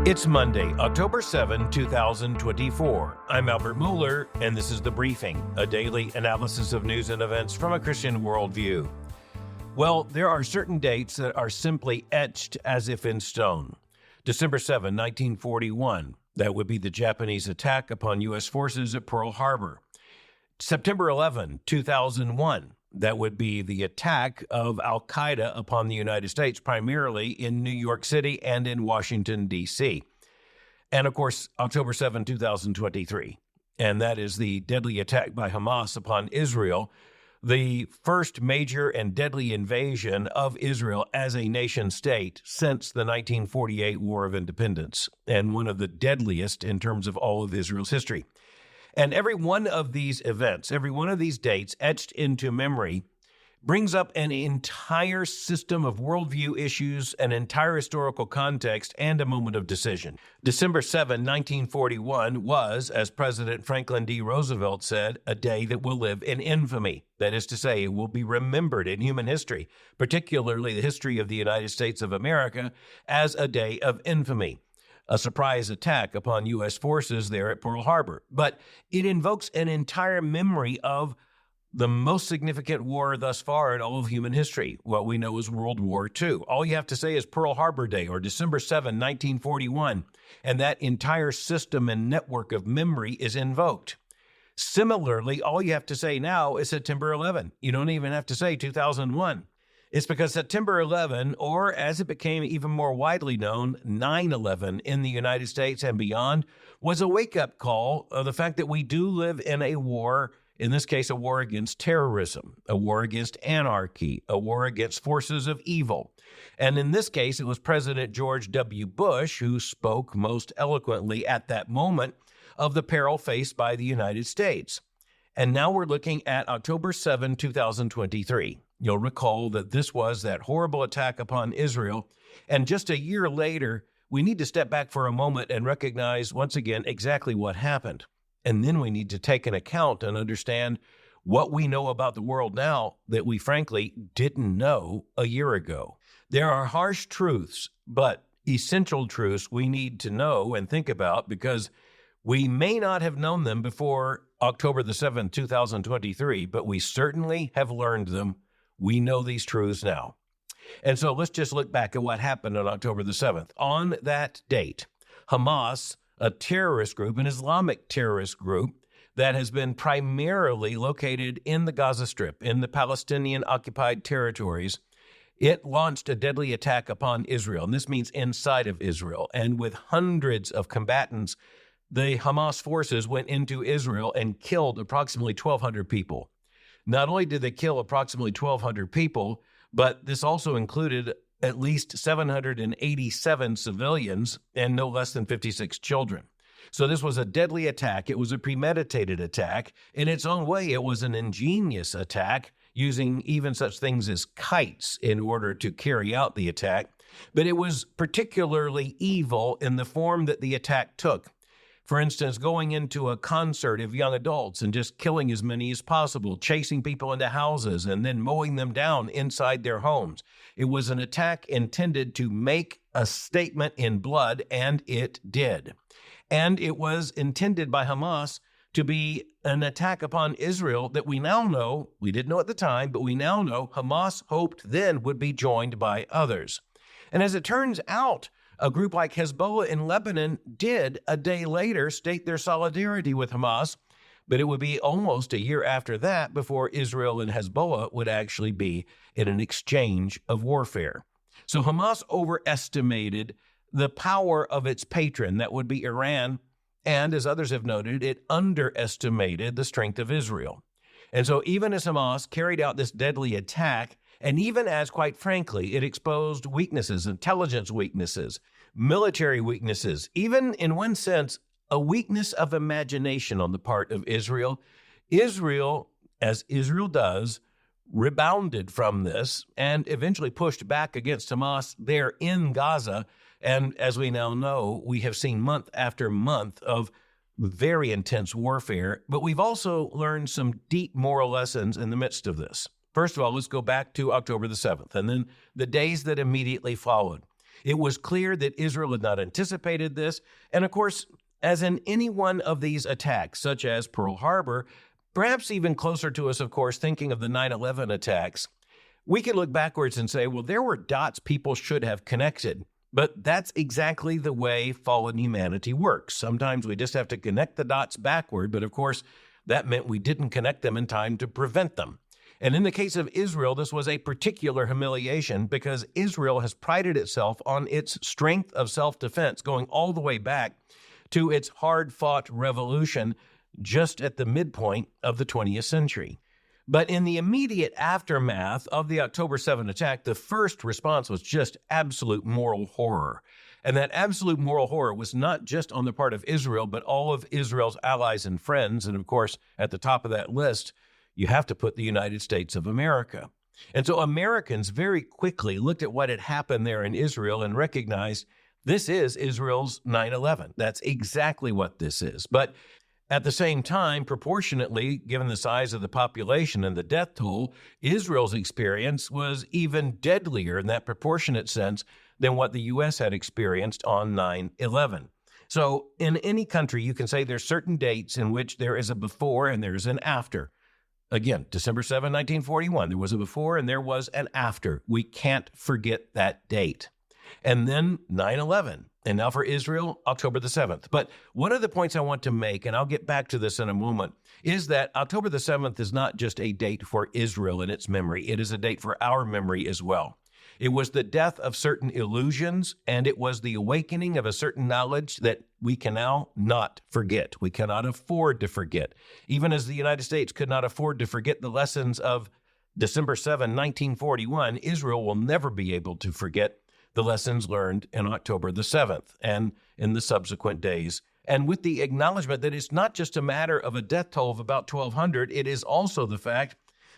It's Monday, October 7, 2024. I'm Albert Mohler, and this is The Briefing, a daily analysis of news and events from a Christian worldview. Well, there are certain dates that are simply etched as if in stone. December 7, 1941, that would be the Japanese attack upon U.S. forces at Pearl Harbor. September 11, 2001, that would be the attack of Al-Qaeda upon the United States, primarily in New York City and in Washington, D.C. And, of course, October 7, 2023, and that is the deadly attack by Hamas upon Israel, the first major and deadly invasion of Israel as a nation-state since the 1948 War of Independence, and one of the deadliest in terms of all of Israel's history. And every one of these events, every one of these dates etched into memory brings up an entire system of worldview issues, an entire historical context, and a moment of decision. December 7, 1941 was, as President Franklin D. Roosevelt said, a day that will live in infamy. That is to say, it will be remembered in human history, particularly the history of the United States of America, as a day of infamy. A surprise attack upon U.S. forces there at Pearl Harbor. But it invokes an entire memory of the most significant war thus far in all of human history, what we know as World War II. All you have to say is Pearl Harbor Day or December 7, 1941, and that entire system and network of memory is invoked. Similarly, all you have to say now is September 11. You don't even have to say 2001. It's because September 11, or as it became even more widely known, 9/11 in the United States and beyond, was a wake-up call of the fact that we do live in a war, in this case, a war against terrorism, a war against anarchy, a war against forces of evil. And in this case, it was President George W. Bush who spoke most eloquently at that moment of the peril faced by the United States. And now we're looking at October 7, 2023. You'll recall that this was that horrible attack upon Israel. And just a year later, we need to step back for a moment and recognize once again exactly what happened. And then we need to take an account and understand what we know about the world now that we frankly didn't know a year ago. There are harsh truths, but essential truths we need to know and think about because we may not have known them before October the 7th, 2023, but we certainly have learned them. We know these truths now. And so let's just look back at what happened on October the 7th. On that date, Hamas, a terrorist group, an Islamic terrorist group that has been primarily located in the Gaza Strip, in the Palestinian-occupied territories, it launched a deadly attack upon Israel. And this means inside of Israel. And with hundreds of combatants, the Hamas forces went into Israel and killed approximately 1,200 people. Not only did they kill approximately 1,200 people, but this also included at least 787 civilians and no less than 56 children. So this was a deadly attack. It was a premeditated attack. In its own way, it was an ingenious attack, using even such things as kites in order to carry out the attack. But it was particularly evil in the form that the attack took. For instance, going into a concert of young adults and just killing as many as possible, chasing people into houses and then mowing them down inside their homes. It was an attack intended to make a statement in blood, and it did. And it was intended by Hamas to be an attack upon Israel that we now know, we didn't know at the time, but we now know Hamas hoped then would be joined by others. And as it turns out, a group like Hezbollah in Lebanon did a day later state their solidarity with Hamas, but it would be almost a year after that before Israel and Hezbollah would actually be in an exchange of warfare. So Hamas overestimated the power of its patron, that would be Iran, and as others have noted, it underestimated the strength of Israel. And so even as Hamas carried out this deadly attack, and even as, quite frankly, it exposed weaknesses, intelligence weaknesses, military weaknesses, even in one sense, a weakness of imagination on the part of Israel, Israel, as Israel does, rebounded from this and eventually pushed back against Hamas there in Gaza. And as we now know, we have seen month after month of very intense warfare, but we've also learned some deep moral lessons in the midst of this. First of all, let's go back to October the 7th and then the days that immediately followed. It was clear that Israel had not anticipated this. And of course, as in any one of these attacks, such as Pearl Harbor, perhaps even closer to us, of course, thinking of the 9/11 attacks, we can look backwards and say, well, there were dots people should have connected. But that's exactly the way fallen humanity works. Sometimes we just have to connect the dots backward, but of course, that meant we didn't connect them in time to prevent them. And in the case of Israel, this was a particular humiliation because Israel has prided itself on its strength of self-defense, going all the way back to its hard-fought revolution just at the midpoint of the 20th century. But in the immediate aftermath of the October 7 attack, the first response was just absolute moral horror. And that absolute moral horror was not just on the part of Israel, but all of Israel's allies and friends. And of course, at the top of that list, you have to put the United States of America. And so Americans very quickly looked at what had happened there in Israel and recognized this is Israel's 9/11. That's exactly what this is. But at the same time, proportionately, given the size of the population and the death toll, Israel's experience was even deadlier in that proportionate sense than what the U.S. had experienced on 9/11. So in any country, you can say there's certain dates in which there is a before and there's an after. Again, December 7, 1941, there was a before and there was an after. We can't forget that date. And then 9/11. And now for Israel, October the 7th. But one of the points I want to make, and I'll get back to this in a moment, is that October the 7th is not just a date for Israel in its memory. It is a date for our memory as well. It was the death of certain illusions, and it was the awakening of a certain knowledge that we can now not forget. We cannot afford to forget. Even as the United States could not afford to forget the lessons of December 7, 1941, Israel will never be able to forget the lessons learned in October the 7th and in the subsequent days. And with the acknowledgement that it's not just a matter of a death toll of about 1,200, it is also the fact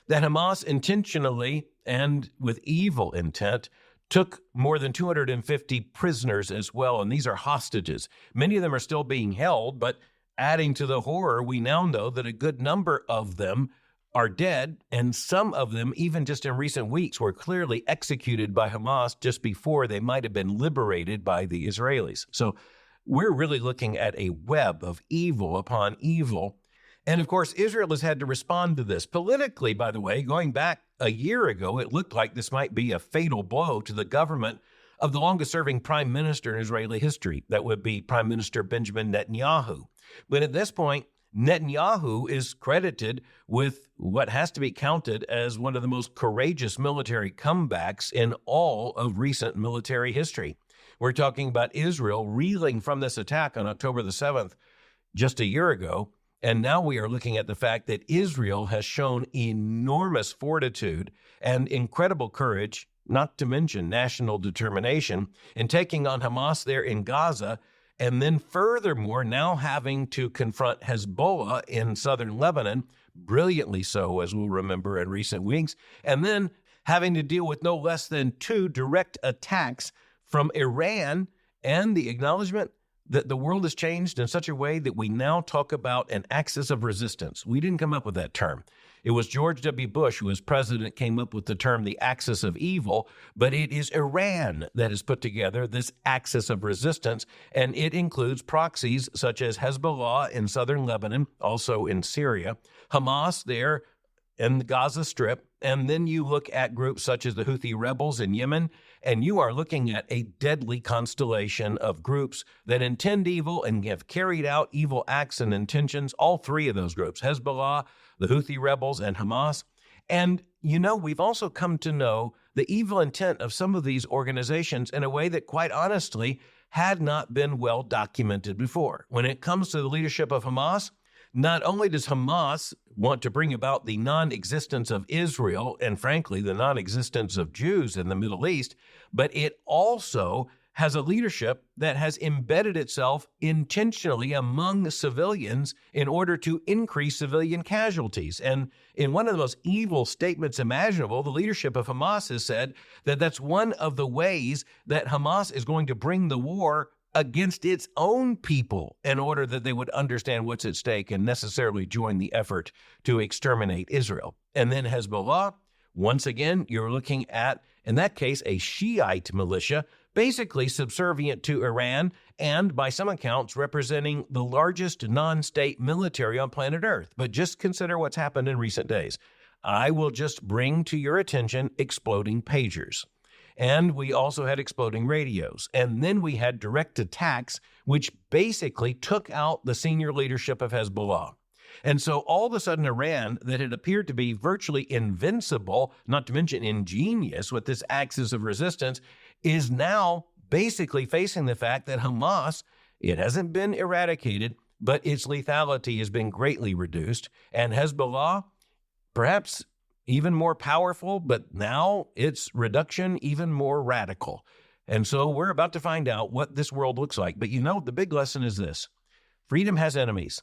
that Hamas intentionally and with evil intent took more than 250 prisoners as well, and these are hostages. Many of them are still being held, but adding to the horror, we now know that a good number of them are dead, and some of them, even just in recent weeks, were clearly executed by Hamas just before they might have been liberated by the Israelis. So we're really looking at a web of evil upon evil. And of course, Israel has had to respond to this. Politically, by the way, going back a year ago, it looked like this might be a fatal blow to the government of the longest-serving prime minister in Israeli history. That would be Prime Minister Benjamin Netanyahu. But at this point, Netanyahu is credited with what has to be counted as one of the most courageous military comebacks in all of recent military history. We're talking about Israel reeling from this attack on October the 7th just a year ago, and now we are looking at the fact that Israel has shown enormous fortitude and incredible courage, not to mention national determination, in taking on Hamas there in Gaza, and then furthermore, now having to confront Hezbollah in southern Lebanon, brilliantly so, as we'll remember in recent weeks, and then having to deal with no less than 2 direct attacks from Iran, and the acknowledgement that the world has changed in such a way that we now talk about an axis of resistance. We didn't come up with that term. It was George W. Bush, who as president, came up with the term the axis of evil, but it is Iran that has put together this axis of resistance, and it includes proxies such as Hezbollah in southern Lebanon, also in Syria, Hamas there in the Gaza Strip, and then you look at groups such as the Houthi rebels in Yemen, and you are looking at a deadly constellation of groups that intend evil and have carried out evil acts and intentions, all 3 of those groups, Hezbollah, the Houthi rebels, and Hamas. And, you know, we've also come to know the evil intent of some of these organizations in a way that, quite honestly, had not been well documented before. When it comes to the leadership of Hamas, not only does Hamas want to bring about the non-existence of Israel and, frankly, the non-existence of Jews in the Middle East, but it also has a leadership that has embedded itself intentionally among civilians in order to increase civilian casualties. And in one of the most evil statements imaginable, the leadership of Hamas has said that that's one of the ways that Hamas is going to bring the war against its own people in order that they would understand what's at stake and necessarily join the effort to exterminate Israel. And then Hezbollah, once again, you're looking at In that case, a Shiite militia, basically subservient to Iran and, by some accounts, representing the largest non-state military on planet Earth. But just consider what's happened in recent days. I will just bring to your attention exploding pagers. And we also had exploding radios. And then we had direct attacks, which basically took out the senior leadership of Hezbollah. And so all of a sudden, Iran, that had appeared to be virtually invincible, not to mention ingenious with this axis of resistance, is now basically facing the fact that Hamas, it hasn't been eradicated, but its lethality has been greatly reduced. And Hezbollah, perhaps even more powerful, but now its reduction even more radical. And so we're about to find out what this world looks like. But the big lesson is this: freedom has enemies.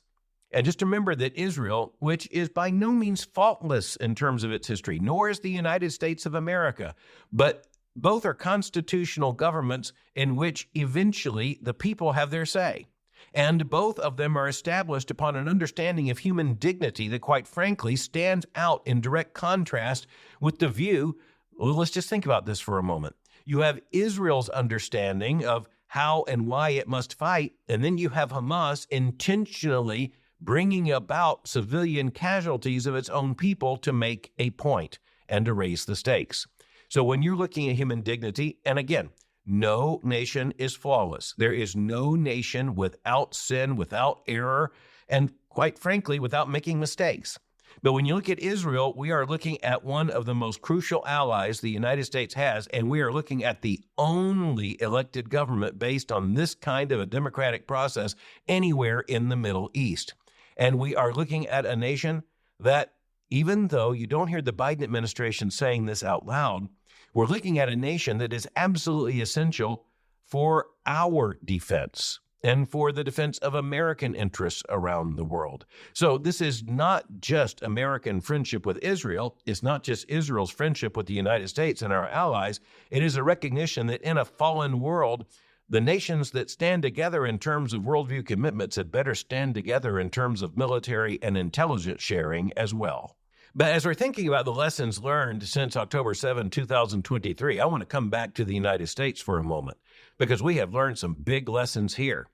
And just remember that Israel, which is by no means faultless in terms of its history, nor is the United States of America, but both are constitutional governments in which eventually the people have their say. And both of them are established upon an understanding of human dignity that, quite frankly, stands out in direct contrast with the view. Well, let's just think about this for a moment. You have Israel's understanding of how and why it must fight, and then you have Hamas intentionally bringing about civilian casualties of its own people to make a point and to raise the stakes. So when you're looking at human dignity, and again, no nation is flawless. There is no nation without sin, without error, and quite frankly, without making mistakes. But when you look at Israel, we are looking at one of the most crucial allies the United States has, and we are looking at the only elected government based on this kind of a democratic process anywhere in the Middle East. And we are looking at a nation that, even though you don't hear the Biden administration saying this out loud, we're looking at a nation that is absolutely essential for our defense and for the defense of American interests around the world. So this is not just American friendship with Israel. It's not just Israel's friendship with the United States and our allies. It is a recognition that in a fallen world, the nations that stand together in terms of worldview commitments had better stand together in terms of military and intelligence sharing as well. But as we're thinking about the lessons learned since October 7, 2023, I want to come back to the United States for a moment, because we have learned some big lessons here.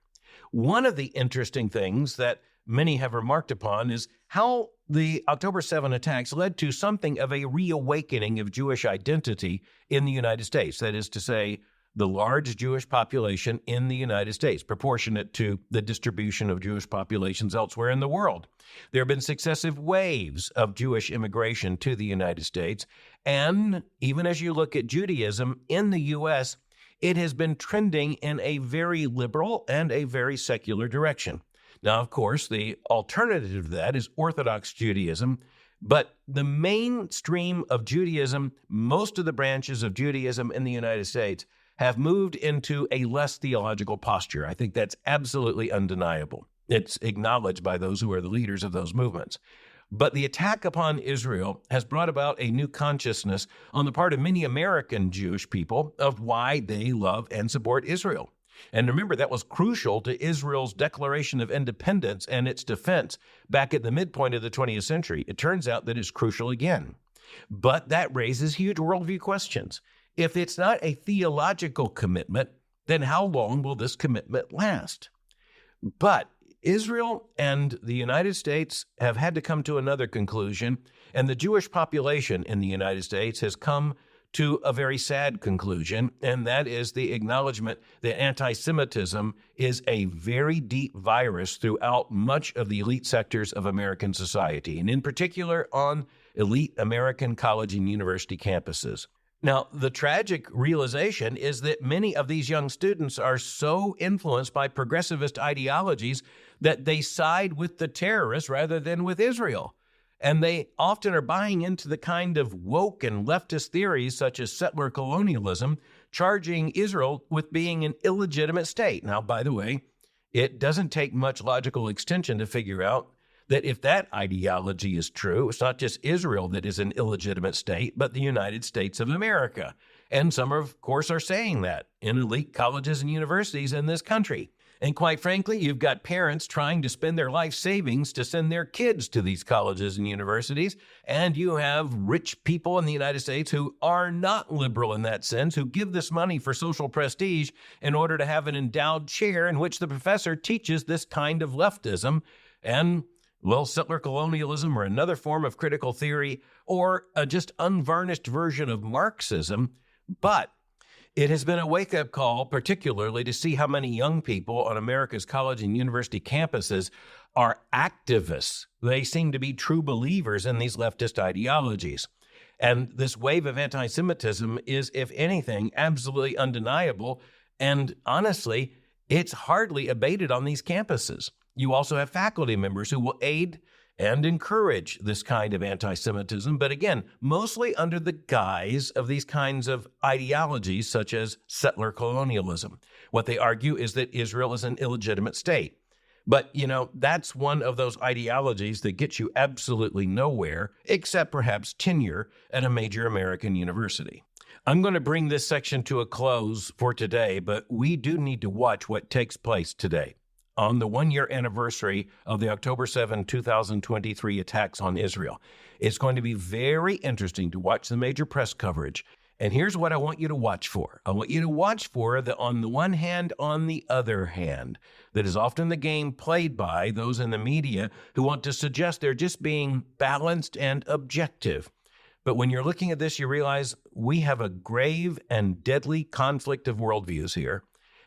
One of the interesting things that many have remarked upon is how the October 7 attacks led to something of a reawakening of Jewish identity in the United States. That is to say, the large Jewish population in the United States, proportionate to the distribution of Jewish populations elsewhere in the world. There have been successive waves of Jewish immigration to the United States, and even as you look at Judaism in the U.S., it has been trending in a very liberal and a very secular direction. Now, of course, the alternative to that is Orthodox Judaism, but the mainstream of Judaism, most of the branches of Judaism in the United States, have moved into a less theological posture. I think that's absolutely undeniable. It's acknowledged by those who are the leaders of those movements. But the attack upon Israel has brought about a new consciousness on the part of many American Jewish people of why they love and support Israel. And remember, that was crucial to Israel's declaration of independence and its defense back at the midpoint of the 20th century. It turns out that it's crucial again. But that raises huge worldview questions. If it's not a theological commitment, then how long will this commitment last? But Israel and the United States have had to come to another conclusion, and the Jewish population in the United States has come to a very sad conclusion, and that is the acknowledgement that anti-Semitism is a very deep virus throughout much of the elite sectors of American society, and in particular on elite American college and university campuses. Now, the tragic realization is that many of these young students are so influenced by progressivist ideologies that they side with the terrorists rather than with Israel. And they often are buying into the kind of woke and leftist theories such as settler colonialism, charging Israel with being an illegitimate state. Now, by the way, it doesn't take much logical extension to figure out that if that ideology is true, it's not just Israel that is an illegitimate state, but the United States of America. And some, of course, are saying that in elite colleges and universities in this country. And quite frankly, you've got parents trying to spend their life savings to send their kids to these colleges and universities. And you have rich people in the United States who are not liberal in that sense, who give this money for social prestige in order to have an endowed chair in which the professor teaches this kind of leftism and, well, settler colonialism or another form of critical theory or a just unvarnished version of Marxism. But it has been a wake-up call, particularly to see how many young people on America's college and university campuses are activists. They seem to be true believers in these leftist ideologies. And this wave of anti-Semitism is, if anything, absolutely undeniable. And honestly, it's hardly abated on these campuses. You also have faculty members who will aid and encourage this kind of anti-Semitism, but again, mostly under the guise of these kinds of ideologies such as settler colonialism. What they argue is that Israel is an illegitimate state. But, that's one of those ideologies that gets you absolutely nowhere, except perhaps tenure at a major American university. I'm going to bring this section to a close for today, but we do need to watch what takes place today on the one-year anniversary of the October 7, 2023 attacks on Israel. It's going to be very interesting to watch the major press coverage. And here's what I want you to watch for. I want you to watch for the on the one hand, on the other hand. That is often the game played by those in the media who want to suggest they're just being balanced and objective. But when you're looking at this, you realize we have a grave and deadly conflict of worldviews here.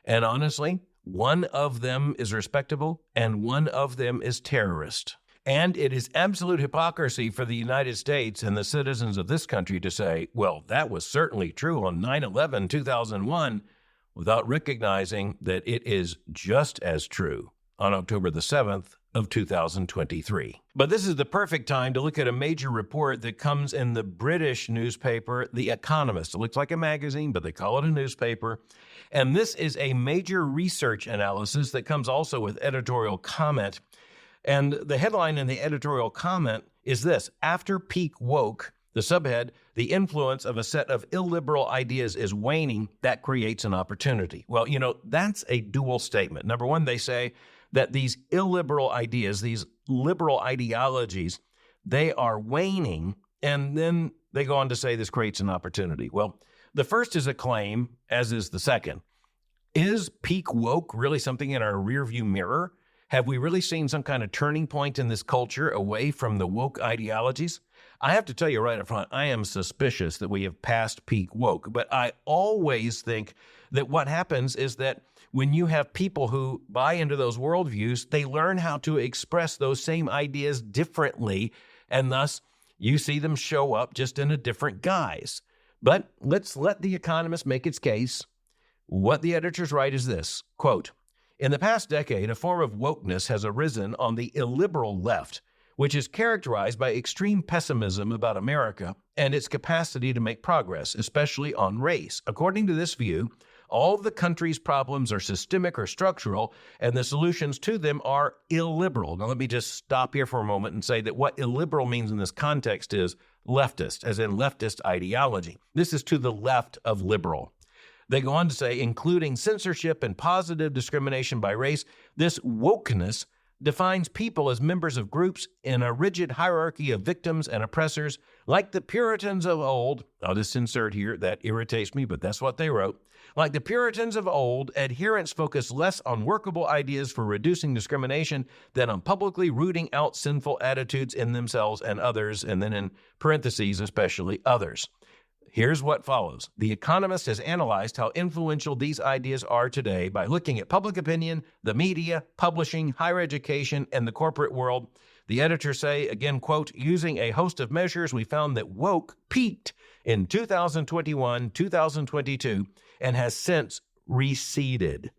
And honestly, one of them is respectable, and one of them is terrorist. And it is absolute hypocrisy for the United States and the citizens of this country to say, well, that was certainly true on 9/11/2001, without recognizing that it is just as true on October the 7th of 2023. But this is the perfect time to look at a major report that comes in the British newspaper, The Economist. It looks like a magazine, but they call it a newspaper. And this is a major research analysis that comes also with editorial comment. And the headline in the editorial comment is this: After peak woke, the subhead, the influence of a set of illiberal ideas is waning, that creates an opportunity. Well, that's a dual statement. Number one, they say that these illiberal ideas, these liberal ideologies, they are waning, and then they go on to say this creates an opportunity. Well, the first is a claim, as is the second. Is peak woke really something in our rearview mirror? Have we really seen some kind of turning point in this culture away from the woke ideologies? I have to tell you right up front, I am suspicious that we have passed peak woke, but I always think that what happens is that when you have people who buy into those worldviews, they learn how to express those same ideas differently, and thus you see them show up just in a different guise. But let's let The Economist make its case. What the editors write is this, quote, "In the past decade, a form of wokeness has arisen on the illiberal left, which is characterized by extreme pessimism about America and its capacity to make progress, especially on race. According to this view, all of the country's problems are systemic or structural, and the solutions to them are illiberal." Now, let me just stop here for a moment and say that what illiberal means in this context is leftist, as in leftist ideology. This is to the left of liberal. They go on to say, including censorship and positive discrimination by race, this wokeness defines people as members of groups in a rigid hierarchy of victims and oppressors, like the Puritans of old. I'll just insert here, that irritates me, but that's what they wrote. Like the Puritans of old, adherents focus less on workable ideas for reducing discrimination than on publicly rooting out sinful attitudes in themselves and others, and then in parentheses, especially others. Here's what follows. The Economist has analyzed how influential these ideas are today by looking at public opinion, the media, publishing, higher education, and the corporate world. The editors say, again, quote, "Using a host of measures, we found that woke peaked in 2021, 2022, and has since receded."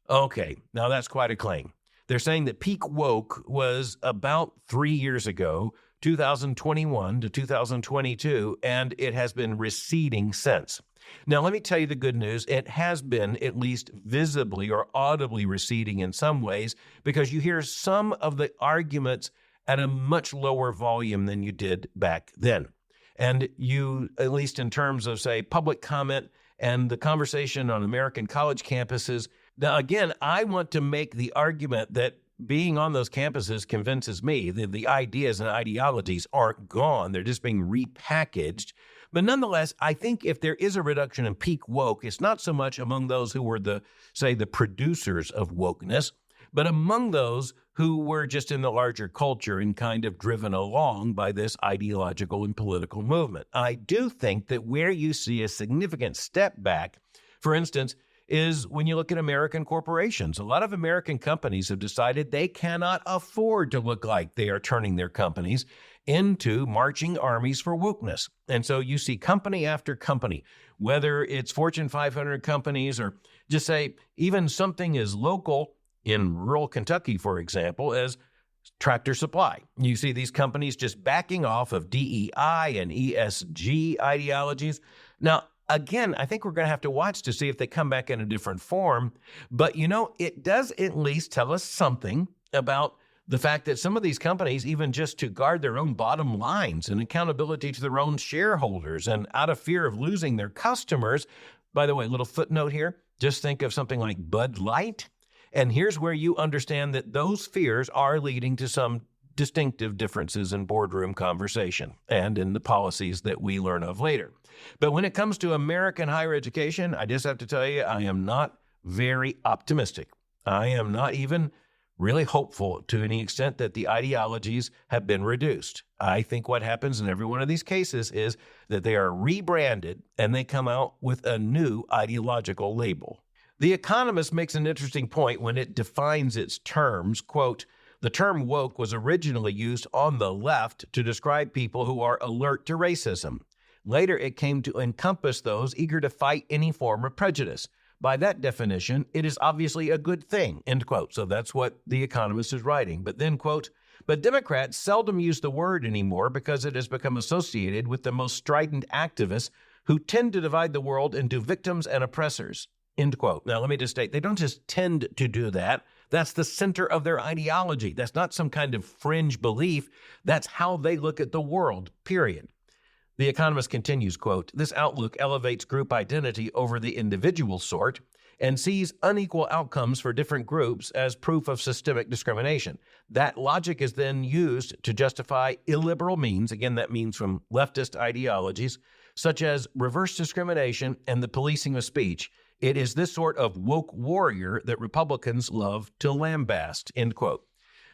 Okay, now that's quite a claim. They're saying that peak woke was about 3 years ago, 2021 to 2022, and it has been receding since. Now, let me tell you the good news. It has been at least visibly or audibly receding in some ways, because you hear some of the arguments at a much lower volume than you did back then. And you, at least in terms of, say, public comment and the conversation on American college campuses, Now, again, I want to make the argument that being on those campuses convinces me that the ideas and ideologies aren't gone. They're just being repackaged. But nonetheless, I think if there is a reduction in peak woke, it's not so much among those who were the producers of wokeness, but among those who were just in the larger culture and kind of driven along by this ideological and political movement. I do think that where you see a significant step back, for instance, is when you look at American corporations. A lot of American companies have decided they cannot afford to look like they are turning their companies into marching armies for wokeness. And so you see company after company, whether it's Fortune 500 companies or just say even something as local in rural Kentucky, for example, as Tractor Supply. You see these companies just backing off of DEI and ESG ideologies. Now, again, I think we're going to have to watch to see if they come back in a different form. But, it does at least tell us something about the fact that some of these companies, even just to guard their own bottom lines and accountability to their own shareholders and out of fear of losing their customers, by the way, a little footnote here, just think of something like Bud Light. And here's where you understand that those fears are leading to some distinctive differences in boardroom conversation and in the policies that we learn of later. But when it comes to American higher education, I just have to tell you, I am not very optimistic. I am not even really hopeful to any extent that the ideologies have been reduced. I think what happens in every one of these cases is that they are rebranded and they come out with a new ideological label. The Economist makes an interesting point when it defines its terms. Quote, "The term woke was originally used on the left to describe people who are alert to racism. Later, it came to encompass those eager to fight any form of prejudice. By that definition, it is obviously a good thing," end quote. So that's what The Economist is writing. But then, quote, "But Democrats seldom use the word anymore because it has become associated with the most strident activists who tend to divide the world into victims and oppressors," end quote. Now, let me just state, they don't just tend to do that. That's the center of their ideology. That's not some kind of fringe belief. That's how they look at the world, period. The Economist continues, quote, "This outlook elevates group identity over the individual sort and sees unequal outcomes for different groups as proof of systemic discrimination. That logic is then used to justify illiberal means," again, that means from leftist ideologies, "such as reverse discrimination and the policing of speech. It is this sort of woke warrior that Republicans love to lambast," end quote.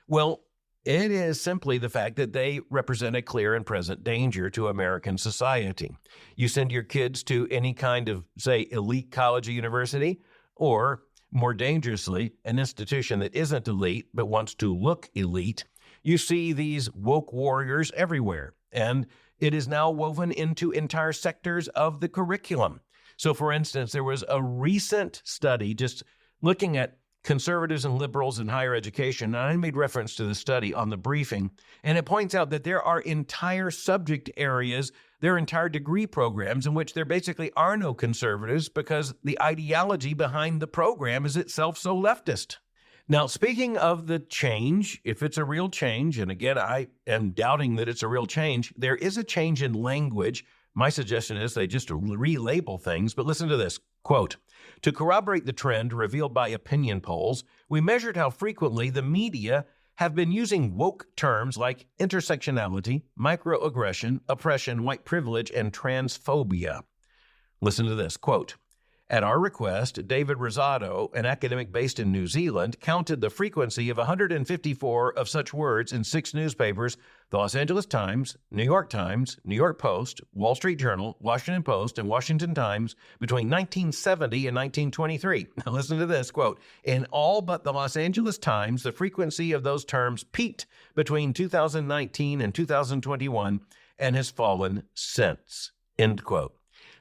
Well, it is simply the fact that they represent a clear and present danger to American society. You send your kids to any kind of, say, elite college or university, or more dangerously, an institution that isn't elite but wants to look elite, you see these woke warriors everywhere. And it is now woven into entire sectors of the curriculum. So, for instance, there was a recent study just looking at conservatives and liberals in higher education, and I made reference to the study on the briefing, and it points out that there are entire subject areas, there are entire degree programs in which there basically are no conservatives because the ideology behind the program is itself so leftist. Now, speaking of the change, if it's a real change, and again, I am doubting that it's a real change, there is a change in language. My suggestion is they just relabel things, but listen to this. Quote, "To corroborate the trend revealed by opinion polls, we measured how frequently the media have been using woke terms like intersectionality, microaggression, oppression, white privilege, and transphobia." Listen to this. Quote, "At our request, David Rosado, an academic based in New Zealand, counted the frequency of 154 of such words in 6 newspapers, the Los Angeles Times, New York Post, Wall Street Journal, Washington Post, and Washington Times between 1970 and 1923. Now listen to this, quote, "In all but the Los Angeles Times, the frequency of those terms peaked between 2019 and 2021 and has fallen since," end quote.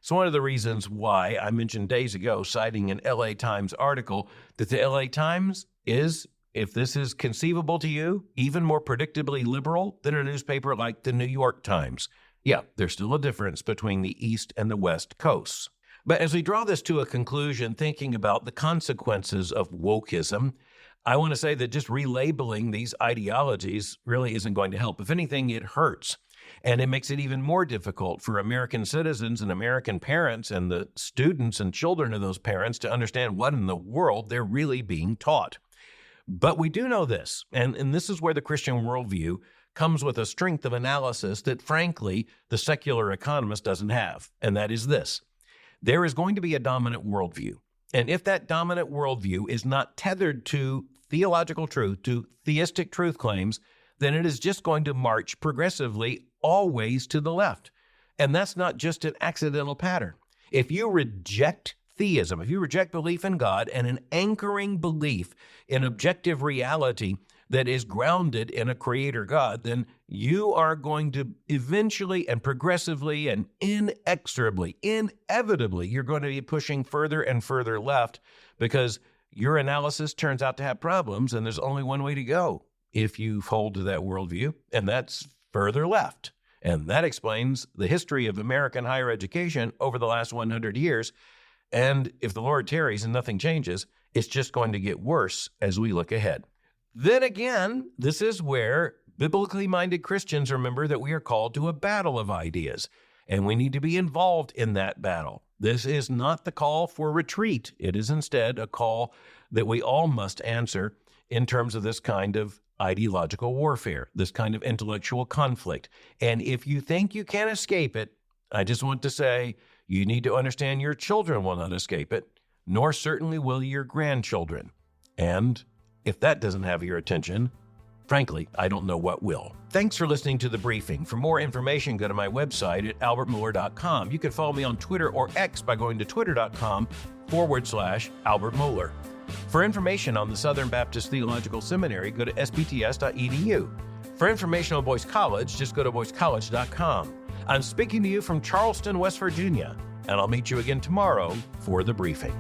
So one of the reasons why I mentioned days ago, citing an LA Times article, that the LA Times is, if this is conceivable to you, even more predictably liberal than a newspaper like the New York Times. Yeah, there's still a difference between the East and the West coasts. But as we draw this to a conclusion, thinking about the consequences of wokeism, I want to say that just relabeling these ideologies really isn't going to help. If anything, it hurts. And it makes it even more difficult for American citizens and American parents and the students and children of those parents to understand what in the world they're really being taught. But we do know this, and this is where the Christian worldview comes with a strength of analysis that, frankly, the secular economist doesn't have, and that is this. There is going to be a dominant worldview, and if that dominant worldview is not tethered to theological truth, to theistic truth claims, then it is just going to march progressively always to the left. And that's not just an accidental pattern. If you reject theism, if you reject belief in God and an anchoring belief in objective reality that is grounded in a creator God, then you are going to eventually and progressively and inexorably, inevitably, you're going to be pushing further and further left because your analysis turns out to have problems, and there's only one way to go if you hold to that worldview, and that's further left. And that explains the history of American higher education over the last 100 years. And if the Lord tarries and nothing changes, it's just going to get worse as we look ahead. Then again, this is where biblically minded Christians remember that we are called to a battle of ideas, and we need to be involved in that battle. This is not the call for retreat. It is instead a call that we all must answer in terms of this kind of ideological warfare, this kind of intellectual conflict. And if you think you can escape it, I just want to say you need to understand your children will not escape it, nor certainly will your grandchildren. And if that doesn't have your attention, frankly, I don't know what will. Thanks for listening to The Briefing. For more information, go to my website at albertmohler.com. You can follow me on Twitter or X by going to twitter.com/Albert Mohler. For information on the Southern Baptist Theological Seminary, go to sbts.edu. For information on Boyce College, just go to boycecollege.com. I'm speaking to you from Charleston, West Virginia, and I'll meet you again tomorrow for The Briefing.